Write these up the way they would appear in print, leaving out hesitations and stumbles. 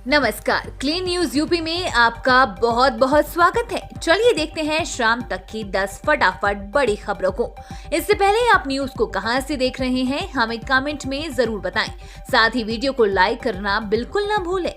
नमस्कार, clean news UP में आपका बहुत बहुत स्वागत है। चलिए देखते हैं शाम तक की 10 फटाफट बड़ी खबरों को। इससे पहले आप न्यूज को कहां से देख रहे हैं, हमें कमेंट में जरूर बताएं। साथ ही वीडियो को लाइक करना बिल्कुल ना भूलें।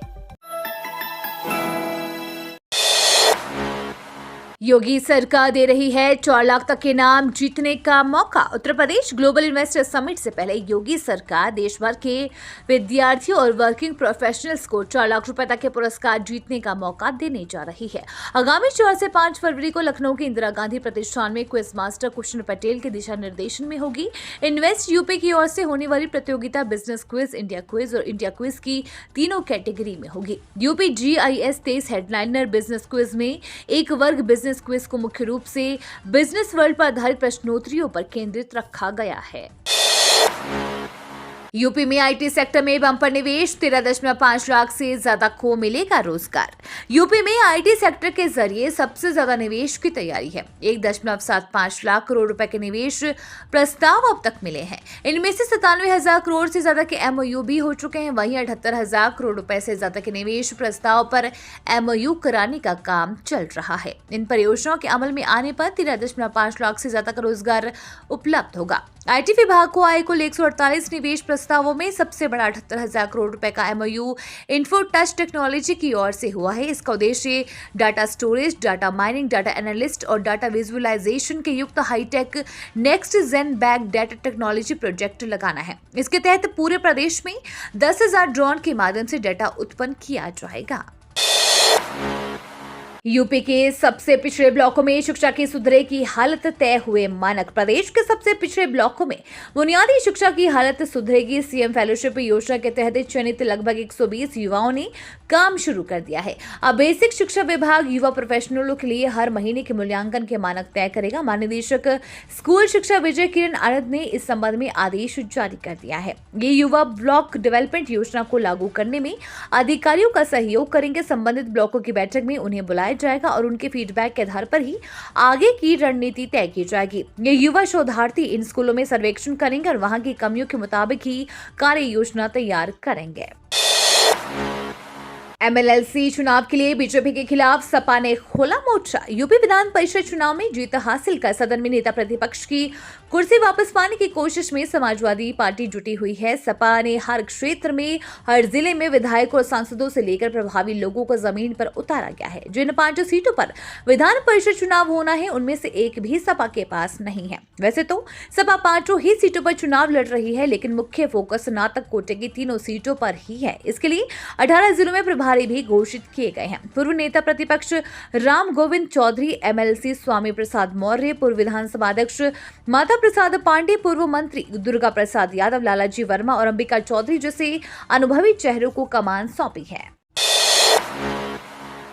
योगी सरकार दे रही है 4 लाख तक के इनाम जीतने का मौका। Uttar Pradesh global investor summit से पहले योगी सरकार देश भर के विद्यार्थियों और वर्किंग प्रोफेशनल्स को 4 लाख रुपए तक के पुरस्कार जीतने का मौका देने जा रही है। आगामी 4 से 5 फरवरी को लखनऊ के इंदिरा गांधी प्रतिष्ठान में क्विज मास्टर कुशन पटेल के दिशा निर्देशन में होगी। इन्वेस्ट यूपी की ओर से होने वाली प्रतियोगिता बिजनेस क्विज, इंडिया क्विज और इंडिया क्विज की तीनों कैटेगरी में होगी। UP GIS 23 headliner business quiz में एक वर्ग बिजनेस क्विज को मुख्य रूप से बिजनेस वर्ल्ड पर आधारित प्रश्नोत्तरियों पर केंद्रित रखा गया है। यूपी में IT सेक्टर में बंपर निवेश, 13.5 लाख से ज्यादा को मिलेगा रोजगार। यूपी में IT सेक्टर के जरिए सबसे ज्यादा निवेश की तैयारी है। 1.75 लाख करोड़ रुपए के निवेश प्रस्ताव अब तक मिले हैं। इनमें से 97,000 करोड़ से ज्यादा के MOU भी हो चुके हैं। वहीं 78,000 करोड़ रुपए से ज्यादा के निवेश प्रस्ताव पर MOU कराने का काम चल रहा है। इन परियोजनाओं के अमल में आने पर 13.5 लाख से ज्यादा का रोजगार उपलब्ध होगा। IT विभाग को आय कुल 148 निवेश प्रस्तावों में सबसे बड़ा 78,000 करोड़ रुपए का MOU इन्फो टच टेक्नोलॉजी की ओर से हुआ है। इसका उद्देश्य data storage, data mining, data analyst और डाटा विजुअलाइजेशन के युक्त high tech next gen back data technology project लगाना है। इसके तहत पूरे प्रदेश में 10,000 ड्रोन के माध्यम से डाटा उत्पन्न किया जाएगा। यूपी के सबसे पिछड़े ब्लॉकों में शिक्षा की सुधरे की हालत तय हुए मानक। प्रदेश के सबसे पिछड़े ब्लॉकों में बुनियादी शिक्षा की हालत सुधरेगी। CM फेलोशिप योजना के तहत चयनित लगभग 120 युवाओं ने काम शुरू कर दिया है। अब बेसिक शिक्षा विभाग युवा प्रोफेशनलों के लिए हर महीने के मूल्यांकन के मानक तय करेगा। महानिदेशक स्कूल शिक्षा विजय किरण आनंद ने इस संबंध में आदेश जारी कर दिया है। ये युवा ब्लॉक डेवलपमेंट योजना को लागू करने में अधिकारियों का सहयोग करेंगे। संबंधित ब्लॉकों की बैठक में उन्हें बुलाया जाएगा और उनके फीडबैक के आधार पर ही आगे की रणनीति तय की जाएगी। ये युवा शोधार्थी इन स्कूलों में सर्वेक्षण करेंगे और वहां की कमियों के मुताबिक ही कार्य योजना तैयार करेंगे। MLLC चुनाव के लिए बीजेपी के खिलाफ सपा ने खोला मोर्चा। यूपी विधान परिषद चुनाव में जीत हासिल कर सदन में नेता प्रतिपक्ष की कुर्सी वापस पाने की कोशिश में समाजवादी पार्टी जुटी हुई है। सपा ने हर क्षेत्र में, हर जिले में विधायकों और सांसदों से लेकर प्रभावी लोगों को जमीन पर उतारा गया है। जिन 5 सीटों पर विधान परिषद चुनाव होना है उनमें से एक भी सपा के पास नहीं है। वैसे तो सपा 5 ही सीटों पर चुनाव लड़ रही है, लेकिन मुख्य फोकस स्नातक कोटे की 3 सीटों पर ही है। इसके लिए 18 जिलों में प्रभारी भी घोषित किए गए हैं। पूर्व नेता प्रतिपक्ष राम गोविंद चौधरी, MLC स्वामी प्रसाद मौर्य, पूर्व विधानसभा अध्यक्ष माता प्रसाद पांडे, पूर्व मंत्री दुर्गा प्रसाद यादव, लालाजी वर्मा और अंबिका चौधरी जैसे अनुभवी चेहरों को कमान सौंपी है।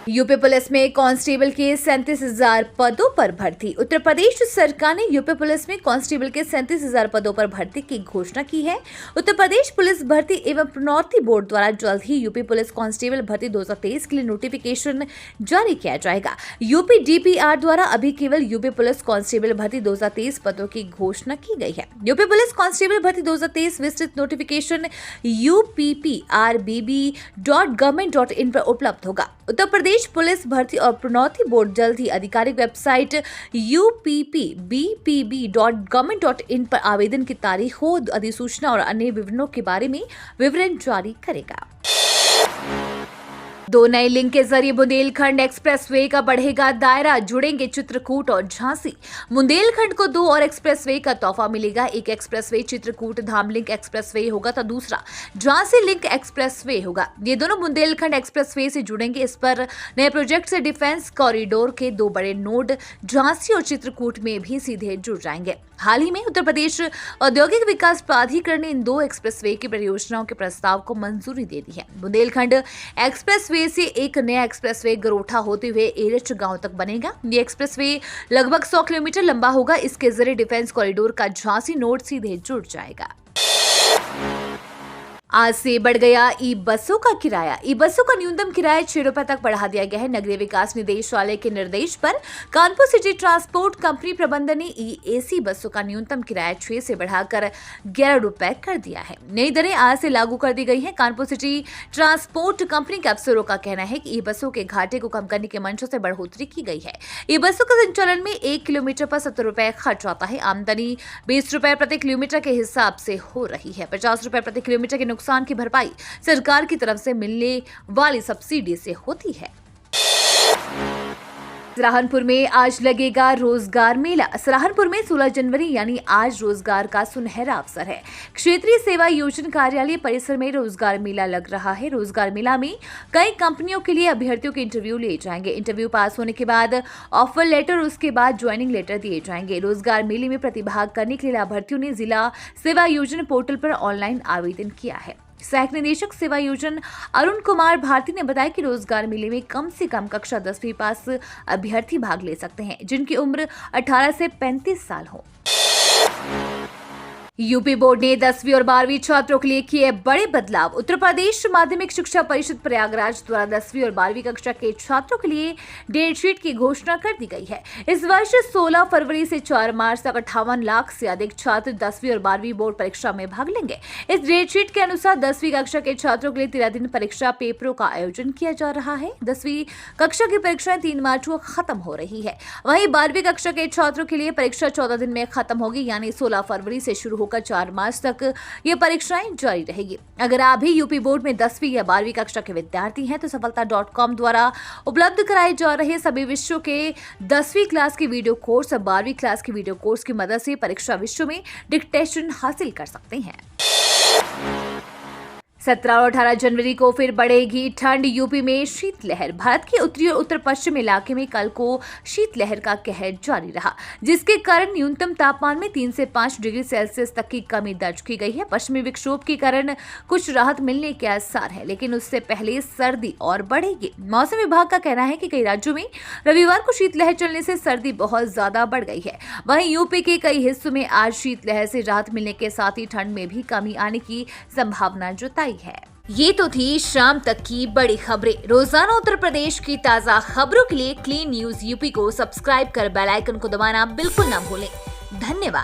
यूपी पुलिस में कांस्टेबल के 37,000 पदों पर भर्ती। उत्तर प्रदेश सरकार ने यूपी पुलिस में कांस्टेबल के 37,000 पदों पर भर्ती की घोषणा की है। उत्तर प्रदेश पुलिस भर्ती एवं प्रोन्नति बोर्ड द्वारा जल्द ही यूपी पुलिस कांस्टेबल भर्ती 2023 के लिए नोटिफिकेशन जारी किया जाएगा। यूपी DPR द्वारा अभी केवल यूपी पुलिस कांस्टेबल भर्ती 2023 पदों की घोषणा की गई है। यूपी पुलिस कांस्टेबल भर्ती 2023 विस्तृत नोटिफिकेशन uppRBB.government.in पर उपलब्ध होगा। उत्तर प्रदेश पुलिस भर्ती और प्रोन्नति बोर्ड जल्द ही आधिकारिक वेबसाइट uppbpb.government.in पर आवेदन की तारीखों, अधिसूचना और अन्य विवरणों के बारे में विवरण जारी करेगा। 2 नए लिंक के जरिए बुंदेलखंड एक्सप्रेसवे का बढ़ेगा दायरा, जुड़ेंगे चित्रकूट और झांसी। बुंदेलखंड को 2 और एक्सप्रेसवे का तोहफा मिलेगा। एक एक्सप्रेसवे चित्रकूट धाम लिंक एक्सप्रेसवे होगा तो दूसरा झांसी लिंक एक्सप्रेसवे होगा। ये दोनों बुंदेलखंड एक्सप्रेसवे से जुड़ेंगे। इस पर नए प्रोजेक्ट से डिफेंस कॉरिडोर के 2 बड़े नोड झांसी और चित्रकूट में भी सीधे जुड़ जाएंगे। हाल ही में उत्तर प्रदेश औद्योगिक विकास प्राधिकरण ने इन 2 एक्सप्रेसवे की परियोजनाओं के प्रस्ताव को मंजूरी दे दी है। बुंदेलखंड एक्सप्रेसवे से एक नया एक्सप्रेसवे गरोठा होते हुए एरच गांव तक बनेगा। ये एक्सप्रेसवे लगभग 100 किलोमीटर लंबा होगा। इसके जरिए डिफेंस कॉरिडोर का झांसी नोड सीधे जुड़ जाएगा। आज से बढ़ गया ई बसों का किराया। ई बसों का न्यूनतम किराया 6 रुपए तक बढ़ा दिया गया है। नगरीय विकास निदेशालय के निर्देश पर कानपुर सिटी ट्रांसपोर्ट कंपनी प्रबंधन ने ई एसी बसों का न्यूनतम किराया 6 से बढ़ाकर 11 रुपए कर दिया है। नई दरें आज से लागू कर दी गई हैं। कानपुर सिटी ट्रांसपोर्ट कंपनी के अफसरों का कहना है कि ई बसों के घाटे को कम करने के मंशा से बढ़ोतरी की गई है। ई बसों के संचालन में 1 किलोमीटर पर 70 रुपए खर्च आता है। आमदनी 20 रुपए प्रति किलोमीटर के हिसाब से हो रही है। 50 रुपए प्रति किलोमीटर के नुकसान की भरपाई सरकार की तरफ से मिलने वाली सब्सिडी से होती है। सहारनपुर में आज लगेगा रोजगार मेला। सहारनपुर में 16 जनवरी यानी आज रोजगार का सुनहरा अवसर है। क्षेत्रीय सेवा योजना कार्यालय परिसर में रोजगार मेला लग रहा है। रोजगार मेला में कई कंपनियों के लिए अभ्यर्थियों के इंटरव्यू लिए जाएंगे। इंटरव्यू पास होने के बाद ऑफर लेटर, उसके बाद ज्वाइनिंग लेटर दिए जाएंगे। रोजगार मेले में प्रतिभाग करने के लिए अभ्यर्थियों ने जिला सेवा योजना पोर्टल पर ऑनलाइन आवेदन किया है। सहायक निदेशक सेवा योजना अरुण कुमार भारती ने बताया कि रोजगार मेले में कम से कम कक्षा 10वीं पास अभ्यर्थी भाग ले सकते हैं, जिनकी उम्र 18 से 35 साल हो। यूपी बोर्ड ने 10वीं और 12वीं छात्रों के लिए किए बड़े बदलाव। उत्तर प्रदेश माध्यमिक शिक्षा परिषद प्रयागराज द्वारा 10वीं और 12वीं कक्षा के छात्रों के लिए डेट शीट की घोषणा कर दी गई है। इस वर्ष 16 फरवरी से 4 मार्च तक 58 लाख से अधिक छात्र 10वीं और 12वीं बोर्ड परीक्षा में भाग लेंगे। इस डेट शीट के अनुसार 10वीं कक्षा के छात्रों के लिए 13 दिन परीक्षा पेपरों का आयोजन किया जा रहा है। 10वीं कक्षा की परीक्षाएं 3 मार्च को खत्म हो रही है। वहीं 12वीं कक्षा के छात्रों के लिए परीक्षा 14 दिन में खत्म होगी, यानी 16 फरवरी से शुरू होकर 4 मार्च तक ये परीक्षाएं जारी रहेगी। अगर आप भी यूपी बोर्ड में 10वीं या 12वीं कक्षा के विद्यार्थी हैं तो सफलता.com द्वारा उपलब्ध कराए जा रहे सभी विषयों के 10वीं क्लास के वीडियो कोर्स और 12वीं क्लास के वीडियो कोर्स की मदद से परीक्षा विषयों में डिक्टेशन हासिल कर सकते हैं। 17 और 18 जनवरी को फिर बढ़ेगी ठंड। यूपी में शीतलहर। भारत के उत्तरी और उत्तर पश्चिम इलाके में कल को शीतलहर का कहर जारी रहा, जिसके कारण न्यूनतम तापमान में 3 से 5 डिग्री सेल्सियस तक की कमी दर्ज की गई है। पश्चिमी विक्षोभ के कारण कुछ राहत मिलने के आसार है, लेकिन उससे पहले सर्दी और बढ़ेगी। मौसम विभाग का कहना है कि कई राज्यों में रविवार को शीतलहर चलने से सर्दी बहुत ज्यादा बढ़ गई है। वहीं यूपी के कई हिस्सों में आज शीतलहर से राहत मिलने के साथ ही ठंड में भी कमी आने की संभावना जताई है। ये तो थी शाम तक की बड़ी खबरें। रोजाना उत्तर प्रदेश की ताजा खबरों के लिए क्लीन न्यूज यूपी को सब्सक्राइब कर बेल आइकन को दबाना बिल्कुल ना भूलें। धन्यवाद।